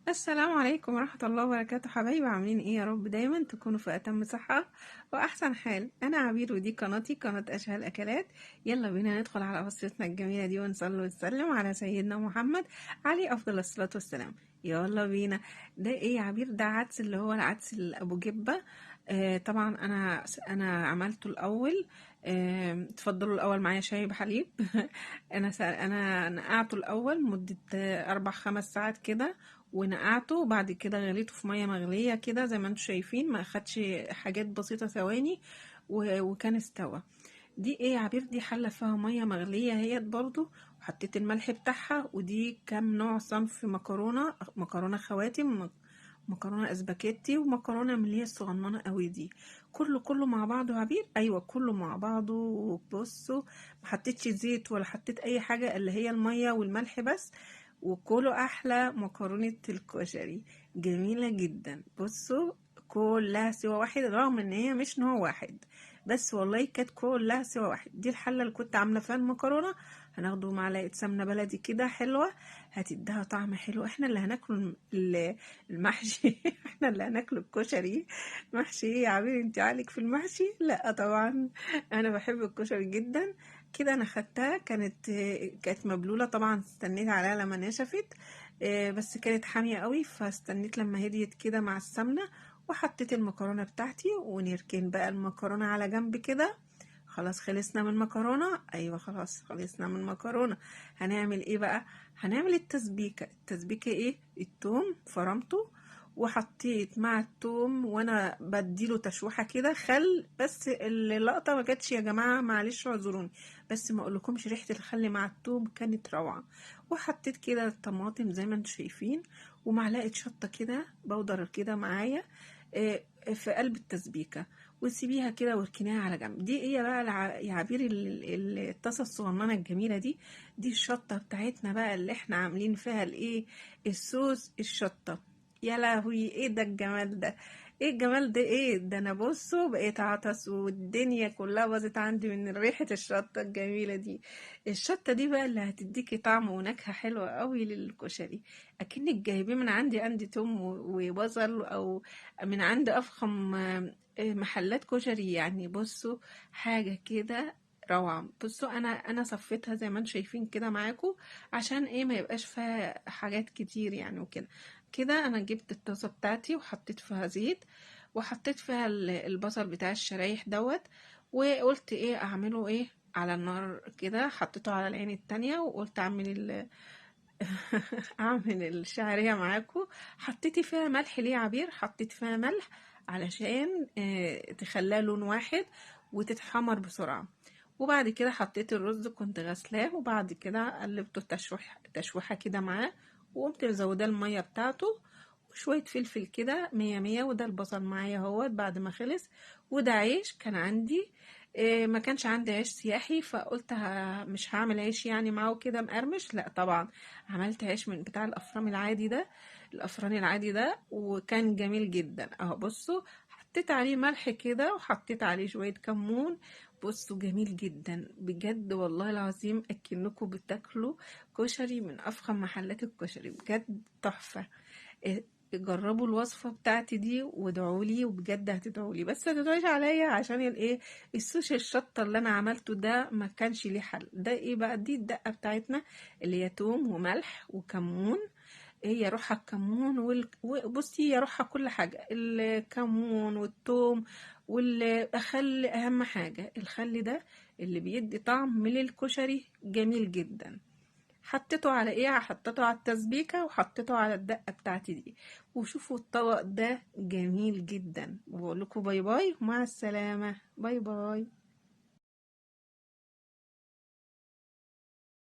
السلام عليكم ورحمة الله وبركاته. حبايبي عاملين ايه؟ يا رب دايما تكونوا في اتم صحة واحسن حال. انا عبير ودي قناتي قناة اشهى الاكلات. يلا بينا ندخل على وصفتنا الجميلة دي ونصلي ونسلم على سيدنا محمد عليه افضل الصلاة والسلام. يلا بينا. ده ايه يا عبير؟ ده عدس، اللي هو العدس ابو جبة. طبعا انا عملته الاول. تفضلوا الاول معايا شاي بحليب. انا نقعته الاول مدة 4 5 ساعات كده، ونقعته وبعد كده غليته في ميه مغليه كده زي ما انتم شايفين، ما اخدش حاجات بسيطه، ثواني وكان استوى. دي ايه يا عبير؟ دي حله فيها ميه مغليه اهيت برضو، وحطيت الملح بتاعها. ودي كام نوع صنف مكرونه، مكرونه خواتم، مكرونه اسباجيتي، ومكرونه من اللي هي الصغننه قوي دي. كله مع بعضه يا عبير. ايوه كله مع بعضه. وبصوا، ما حطيتش زيت ولا حطيت اي حاجه، اللي هي الميه والملح بس. وكله احلى مكرونه الكشري، جميله جدا. بصوا، كلها سوا واحد، رغم ان هي مش نوع واحد، بس والله كانت كلها سوا واحد. دي الحله اللي كنت عامله فيها المكرونه. هناخده معلقه سمنه بلدي كده حلوه، هتديها طعم حلو. احنا اللي هناكل المحشي. احنا اللي هناكل الكشري. محشي ايه يا عبير؟ انت عالك في المحشي؟ لا طبعا، انا بحب الكشري جدا. كده انا خدتها، كانت مبلوله طبعا، استنيت عليها لما نشفت. بس كانت حاميه قوي، فاستنيت لما هديت كده مع السمنه. وحطيت المكرونه بتاعتي، ونركن بقى المكرونه على جنب كده. خلاص خلصنا من المكرونه. ايوه خلاص خلصنا من المكرونه. هنعمل ايه بقى؟ هنعمل التسبيكه ايه؟ التوم فرمته، وحطيت مع التوم وانا بديله تشويحه كده خل. بس اللقطه ما كانتش يا جماعه، معلش اعذروني، بس ما اقولكمش ريحه الخل مع التوم كانت روعه. وحطيت كده الطماطم زي ما انتم شايفين، ومعلقه شطه كده بودر كده معايا في قلب التسبيكه. وتسيبيها كده واركنيها على جنب. دي ايه بقى يا عبير؟ الطاسه الصغننه الجميله دي، دي الشطه بتاعتنا بقى اللي احنا عاملين فيها الايه، الصوص الشطه. يا لهوي، ايه ده الجمال ده؟ ايه الجمال ده؟ ايه ده؟ انا بصوا بقيت عطس، والدنيا كلها باظت عندي من ريحه الشطه الجميله دي. الشطه دي بقى اللي هتديكي طعم ونكهه حلوه قوي للكشري. اكنك جايبيه من عندي توم وبصل، او من عند افخم محلات كشري يعني. بصوا، حاجة كده روعة. بصوا، انا صفيتها زي ما انتم شايفين كده معاكم، عشان ايه؟ ما يبقاش فيها حاجات كتير يعني وكده. كده انا جبت الطاسة بتاعتي وحطيت فيها زيت، وحطيت فيها البصل بتاع الشرايح دوت. وقلت ايه اعمله ايه على النار كده، حطيته على العين التانية، وقلت اعمل الشعرية معاكم. حطيتي فيها ملح ليه يا عبير؟ حطيت فيها ملح علشان تخليها لون واحد وتتحمر بسرعة. وبعد كده حطيت الرز، كنت غسلاه، وبعد كده قلبته تشويحة كده معاه. وقمت مزوداه المية بتاعته، وشوية فلفل كده مية مية. وده البصل معايا اهوت بعد ما خلص. وده عيش كان عندي. ما كانش عندي عيش سياحي، فقلت مش هعمل عيش يعني معاه كده مقرمش، لا طبعا عملت عيش من بتاع الافران العادي ده، الافران العادي ده، وكان جميل جدا اهو. بصوا، حطيت عليه ملح كده، وحطيت عليه شوية كمون. بصوا جميل جدا بجد، والله العظيم اكنكم بتاكلوا كشري من افخم محلات الكشري، بجد تحفة. إيه، جربوا الوصفة بتاعتي دي وادعوا لي، وبجد هتدعوا لي. بس ما تدعوش عليا عشان الايه، السوشي الشطة اللي انا عملته ده ما كانش ليه حل. ده ايه بقى؟ دي الدقة بتاعتنا، اللي هي توم وملح وكمون. هي روحها الكمون وبصي، هي روحها كل حاجة، الكمون والثوم والخل. أهم حاجة الخل ده اللي بيدي طعم للكشري جميل جدا. حطيته على ايه؟ حطيته على التسبيكة، وحطيته على الدقة بتاعتي دي. وشوفوا الطبق ده جميل جدا. وبقول لكم باي باي، ومع السلامة. باي باي.